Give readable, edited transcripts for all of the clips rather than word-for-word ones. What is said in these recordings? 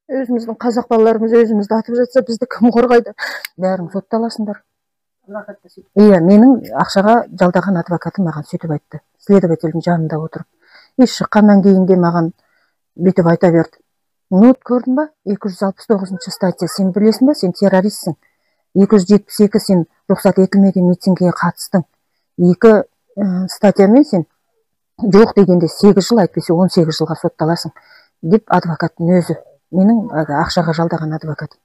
Өзіміздің қазақ балаларымыз өзімізді атып жатса, бізді кім қорғайды? Бәрің сотталасыңдар. Иә, менің ақшаға жалдаған адвокатым маған сөйтіп айтты. Следовательдің жанында отырып. Шыққаннан кейін де маған бүйтіп айта берді. Ну, көрдің ба? 269 статья, сен білесің ба? Сен террористсің. 272 сен рұқсат етілмеген митингіге қатыстың. 2 статьямен сен жоқ дегенде 8 жыл, әйтпесе 18 жылға сотталасың деп адвокаттың өзі. Менің ақшаға жалдаған адвокатым.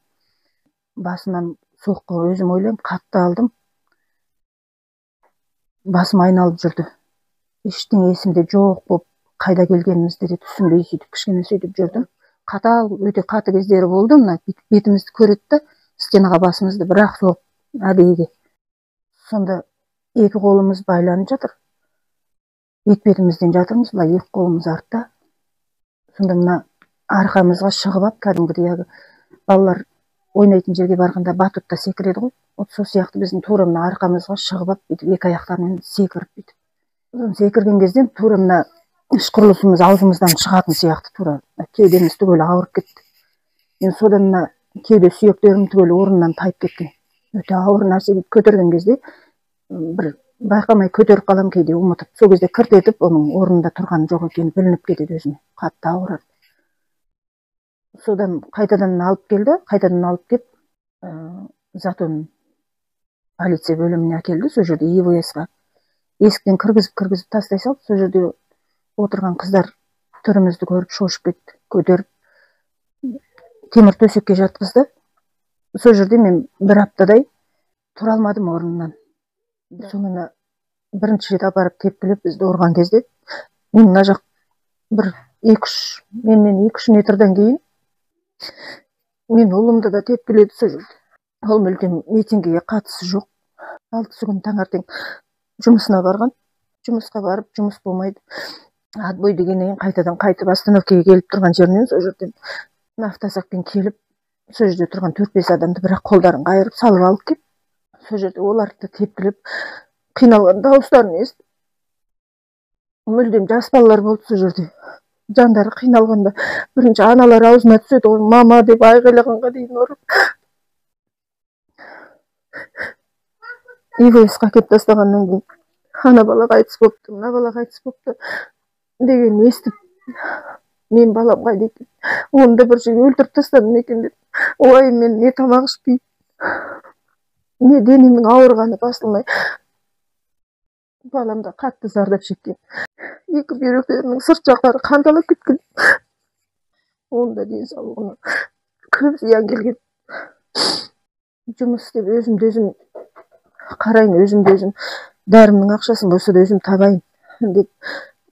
Басымнан соққы өзім ойлаймын, қатты алдым. Басым айналып жүрді. Ештеңе есімде жоқ болып, қайда келгенімізді де түсінбей сөйтіп кішкене сөйтіп жүрдім. Қатал, өте қаты кездері болды. Мына бетімізді көреді, стенаға басымызды бірақ соғып әдейіге. Сонда екі қолымыз байланып жатыр. Екі бетімізден жатырмыз, былай екі қолымыз артта. Сонда мына арқамызға шығып ап, кәдімгідей балалар ойнайтын жерге барғанда батутта секіреді ғой. Сол сияқты біздің тура мына арқамызға шығып ап, екі аяқтармен секіріп бүйтіп. Секірген кезде тура мына іш құрылысымыз аузымыздан шығатын сияқты, тура кеудеміз түгел ауырып кетті. Мен содан мына кеуде сүйектерім түгел орнынан тайып кеткен. Өте ауыр нәрсе көтерген кезде бір байқамай көтеріп қалам, кейде ұмытып. Сол кезде кірт етіп, оның орнында тұрған жоқ екені білініп кетеді өзіме. Қатты ауырады. Содан қайтадан алып келді, қайтадан алып кеп, Затон полиция бөліміне әкелді. Сол жерде ИВС-ға есіктен кіргізіп тастай салды. Сол жерде отырған қыздар түрімізді көріп шошып кетті, көтеріп темір төсекке жатқызды. Сол жерде мен бір аптадай тұра алмадым орнымнан. Сонына бірінші рет апарып тепкілеп бізді ұрған кезде, мен мына жақ менен 2-3 метрден кейін мен ұлымды да тепкіледі сол жерде. Ол мүлдем митингіге қатысы жоқ. 6 күн таңертең жұмысына барған. Жұмысқа барып, жұмыс болмайды. Отбой дегеннен қайтадан қайтып остановкеге келіп тұрған жерінен сол жерден автозакпен келіп, сол жерде тұрған 4-5 адамды бірақ қолдарын қайырып салып алып кеп, сол жерде оларды тепкілеп, қиналған дауыстарын естіп. Мүлдем жас балалар болды сол жерде. Жандары қиналғанда бірінші аналар аузына түседі ғой, мама деп айғайлағанға дейін ұрып. ИВС-қа кеп тастағаннан кейін ана бала қайтыс болыпты, мына бала қайтыс болыпты деген естіп, мен балам қайда екен, оны да бір жерге өлтіріп тастадым екен деп. Ой, мен не тамақ ішпей, не денемнің ауырғаны басылмай, балам да қатты зардап шеккен. Екі бүйректерінің сырт жақтары қанталап кеткен. Оның да денсаулығына көп зиян келген. Жұмыс істеп өзімді өзім қарайын, өзімді өзім дәрімнің ақшасын болса да өзім табайын деп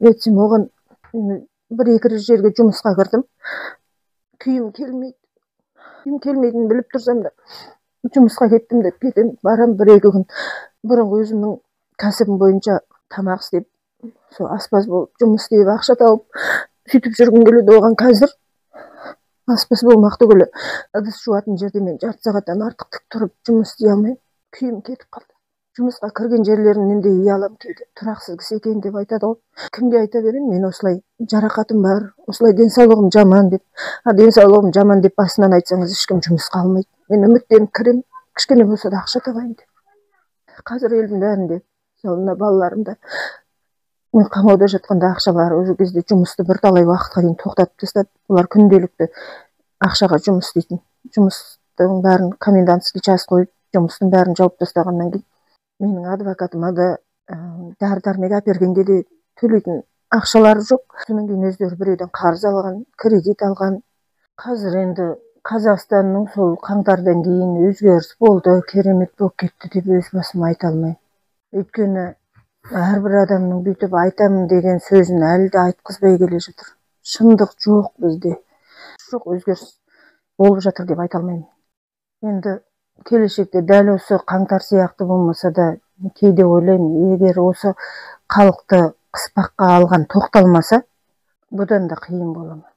етсем, оған 1-2 жерге жұмысқа кірдім. Күйім келмейтінін біліп тұрсам да жұмысқа кеттім деп кетем. Барам 1-2 күн. Бұрынғы өзімнің кәсібім бойынша тамақ істеп, сол аспаз болып, жұмыс істеп, ақша тауып, сөйтіп жүргім келеді. Оған қазір аспаз болмақ түгілі ыдыс жуатын жерде мен жарты сағаттан артық тік тұрып жұмыс істей алмаймын. Күйім кетіп қалды. Жұмысқа кірген жерлерінен де ұялам, кейде тұрақсыз кісі екен деп айтады ғой. Кімге айта беремін, мен осылай жарақатым бар, осылай денсаулығым жаман деп. Денсаулығым жаман деп басынан айтсаңыз, ешкім жұмысқа алмайды. Мен үміттеніп кірем, кішкене болса да ақша табайын деп. Қазір елдің бәрінде, мына балаларымда, мен қамауда жатқанда ақша бар, ол кезде жұмысты бірталай уақытқа дейін тоқтатып тастады. Олар күнделікті ақшаға жұмыс істейтін. Жұмыстың бәрін комендантский час қойып, жұмыстың бәрін жауып тастағаннан кейін менің адвокатыма да дәрі-дәрмек әпергенде де төлейтін ақшалары жоқ. Содан кейін өздері біреуден қарыз алған, кредит алған. Қазір енді Қазақстанның сол қаңтардан кейін өзгеріс болды, керемет болып кетті деп өз басым айта алмаймын. Өйткені әрбір адамның бүйтіп айтамын деген сөзін әлі де айтқызбай келе жатыр. Шындық жоқ бізде. Жоқ, өзгеріс болып жатыр деп айта алмаймын. Енді келешекте дәл осы қаңтар сияқты болмаса да, кейде ойлаймын, егер осы халықты қыспаққа алған тоқталмаса, бұдан да қиын бола ма?